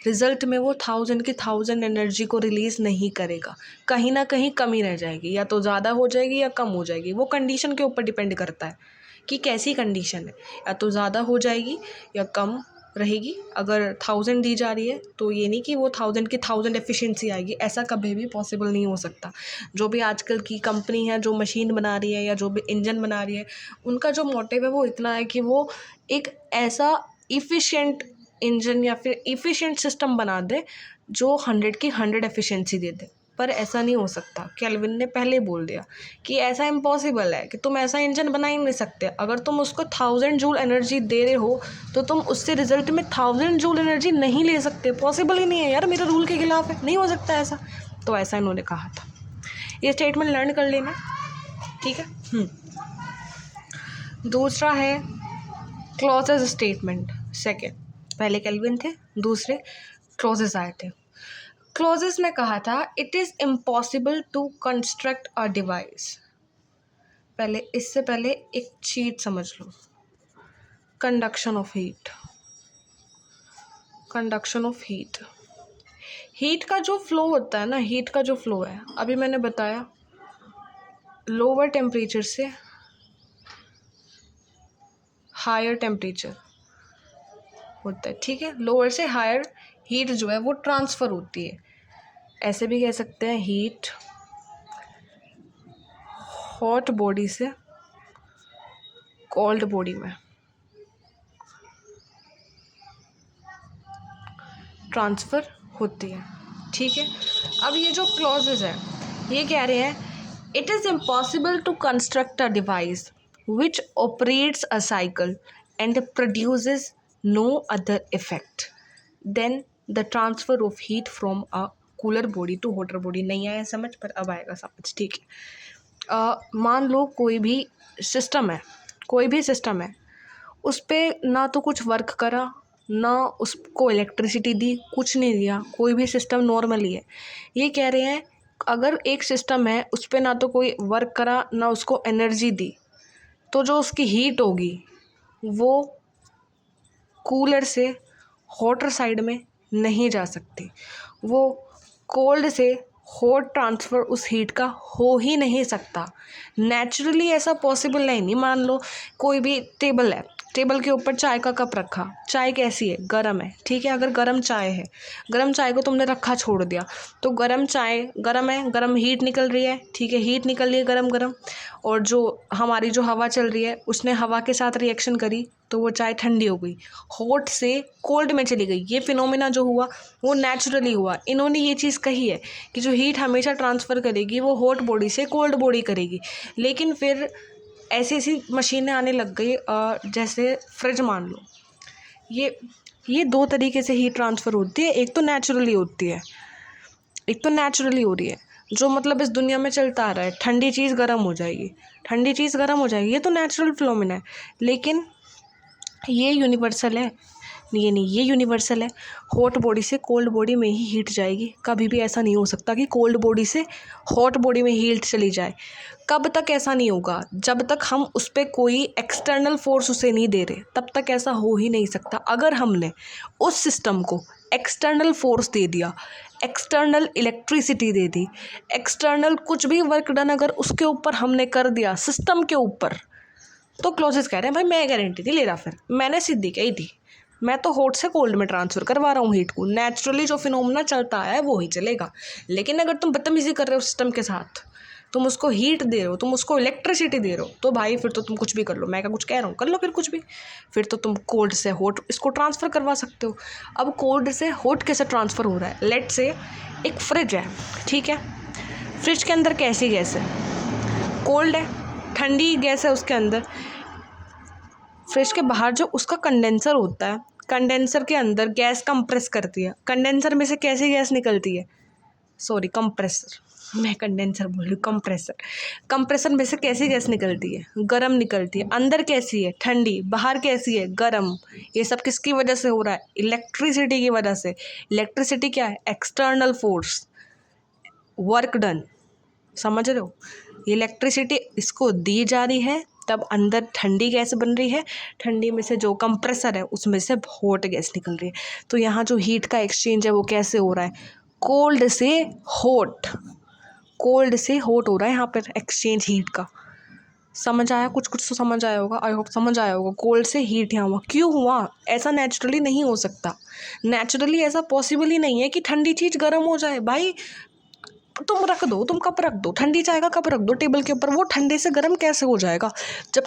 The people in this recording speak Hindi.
रिजल्ट में वो 1000 की 1000 एनर्जी को रिलीज़ नहीं करेगा, कहीं ना कहीं कमी रह जाएगी, या तो ज़्यादा हो जाएगी या कम हो जाएगी। वो कंडीशन के ऊपर डिपेंड करता है कि कैसी कंडीशन है, या तो ज़्यादा हो जाएगी या कम रहेगी। अगर 1000 दी जा रही है तो ये नहीं कि वो 1000 की 1000 एफिशिएंसी आएगी, ऐसा कभी भी पॉसिबल नहीं हो सकता। जो भी आजकल की कंपनी है जो मशीन बना रही है या जो भी इंजन बना रही है, उनका जो मोटिव है वो इतना है कि वो एक ऐसा इफ़िशिएंट इंजन या फिर इफ़िशिएंट सिस्टम बना दे जो 100 की 100 एफिशिएंसी दे दे। पर ऐसा नहीं हो सकता। केल्विन ने पहले बोल दिया कि ऐसा इम्पॉसिबल है कि तुम ऐसा इंजन बना ही नहीं सकते। अगर तुम उसको 1000 जूल एनर्जी दे रहे हो तो तुम उससे रिजल्ट में 1000 जूल एनर्जी नहीं ले सकते। पॉसिबल ही नहीं है यार, मेरे रूल के खिलाफ है, नहीं हो सकता ऐसा। तो ऐसा इन्होंने कहा था। ये स्टेटमेंट लर्न कर लेना, ठीक है। दूसरा है क्लॉजेज स्टेटमेंट। सेकेंड, पहले केल्विन थे, दूसरे क्लॉजेज आए थे। क्लॉजेस में कहा था it is impossible to construct a device. पहले इससे पहले एक चीज समझ लो, conduction of heat. Conduction of heat, heat का जो फ्लो होता है ना, हीट का जो फ्लो है, अभी मैंने बताया लोअर टेम्परेचर से हायर टेम्परेचर होता है, ठीक है। लोअर से हायर हीट जो है वो ट्रांसफ़र होती है। ऐसे भी कह सकते हैं हीट हॉट बॉडी से कोल्ड बॉडी में ट्रांसफ़र होती है, ठीक है। अब ये जो क्लॉजेज है ये कह रहे हैं it is impossible to construct a device which operates a cycle and produces no other effect than the transfer of heat from a cooler body to hotter body. नहीं आया समझ, पर अब आएगा समझ, ठीक है। मान लो कोई भी सिस्टम है, उस पर ना तो कुछ वर्क करा ना उसको इलेक्ट्रिसिटी दी, कुछ नहीं दिया, कोई भी सिस्टम नॉर्मली है। ये कह रहे हैं अगर एक सिस्टम है उस पर ना तो कोई वर्क करा ना उसको एनर्जी दी, तो जो उसकी हीट होगी वो कूलर से हॉटर साइड में नहीं जा सकती। वो कोल्ड से हॉट ट्रांसफ़र उस हीट का हो ही नहीं सकता। नेचुरली ऐसा पॉसिबल नहीं। मान लो कोई भी टेबल है, टेबल के ऊपर चाय का कप रखा, चाय कैसी है, गर्म है, ठीक है। अगर गर्म चाय है, गर्म चाय को तुमने रखा छोड़ दिया तो गर्म चाय गर्म है, गर्म हीट निकल रही है, ठीक है, हीट निकल रही है गर्म गर्म, और जो हमारी जो हवा चल रही है उसने हवा के साथ रिएक्शन करी तो वो चाय ठंडी हो गई, हॉट से कोल्ड में चली गई। ये फिनोमिना जो हुआ वो नेचुरली हुआ। इन्होंने ये चीज़ कही है कि जो हीट हमेशा ट्रांसफ़र करेगी वो हॉट बॉडी से कोल्ड बॉडी करेगी। लेकिन फिर ऐसी ऐसी मशीनें आने लग गई, जैसे फ्रिज मान लो, ये दो तरीके से हीट ट्रांसफ़र होती है। एक तो नेचुरली होती है, एक तो नेचुरली हो रही है, जो मतलब इस दुनिया में चलता आ रहा है, ठंडी चीज़ गर्म हो जाएगी, ठंडी चीज़ गर्म हो जाएगी, ये तो नेचुरल फिनोमिना है। लेकिन ये यूनिवर्सल है, ये यूनिवर्सल है। हॉट बॉडी से कोल्ड बॉडी में ही हीट जाएगी। कभी भी ऐसा नहीं हो सकता कि कोल्ड बॉडी से हॉट बॉडी में हीट चली जाए। कब तक ऐसा नहीं होगा? जब तक हम उस पर कोई एक्सटर्नल फोर्स उसे नहीं दे रहे, तब तक ऐसा हो ही नहीं सकता। अगर हमने उस सिस्टम को एक्सटर्नल फोर्स दे दिया, एक्सटर्नल इलेक्ट्रिसिटी दे दी, एक्सटर्नल कुछ भी वर्क डन अगर उसके ऊपर हमने कर दिया, सिस्टम के ऊपर, तो क्लॉजेस कह रहे हैं भाई मैं गारंटी नहीं ले रहा, फिर मैंने सीधी कही थी, मैं तो हॉट से कोल्ड में ट्रांसफ़र करवा रहा हूँ हीट को। नेचुरली जो फिनोमिना चलता है वो ही चलेगा। लेकिन अगर तुम बदतमीज़ी कर रहे हो सिस्टम के साथ, तुम उसको हीट दे रहे हो, तुम उसको इलेक्ट्रिसिटी दे रहे हो, तो भाई फिर तो तुम कुछ भी कर लो। मैं क्या कुछ कह रहा हूँ, कर लो फिर कुछ भी। फिर तो तुम कोल्ड से हॉट इसको ट्रांसफ़र करवा सकते हो। अब कोल्ड से हॉट कैसे ट्रांसफ़र हो रहा है? लेट से एक फ्रिज है, ठीक है, फ्रिज के अंदर कैसी गैस है? कोल्ड है, ठंडी गैस है उसके अंदर। फ्रिज के बाहर जो उसका कंडेंसर होता है, कंडेंसर के अंदर गैस कंप्रेस करती है। कंडेंसर में से कैसी गैस निकलती है? सॉरी, कंप्रेसर, मैं कंडेंसर बोल रही हूँ, कंप्रेसर। कंप्रेसर में से कैसी गैस निकलती है? गर्म निकलती है। अंदर कैसी है? ठंडी। बाहर कैसी है? गर्म। ये सब किसकी वजह से हो रहा है? इलेक्ट्रिसिटी की वजह से। इलेक्ट्रिसिटी क्या है? External force, work done. समझ रहे हो? इलेक्ट्रिसिटी इसको दी जा रही है तब अंदर ठंडी गैस बन रही है, ठंडी में से जो कंप्रेसर है उसमें से हॉट गैस निकल रही है। तो यहाँ जो हीट का एक्सचेंज है वो कैसे हो रहा है, कोल्ड से हॉट, कोल्ड से हॉट हो रहा है यहाँ पर एक्सचेंज हीट का। समझ आया, कुछ कुछ तो समझ आया होगा, आई होप समझ आया होगा। कोल्ड से हीट यहाँ हुआ, क्यों हुआ, ऐसा नेचुरली नहीं हो सकता। नेचुरली ऐसा पॉसिबल ही नहीं है कि ठंडी चीज़ गर्म हो जाए। भाई तुम रख दो, तुम कप रख दो, ठंडी चाय का कप रख दो टेबल के ऊपर, वो ठंडे से गर्म कैसे हो जाएगा। जब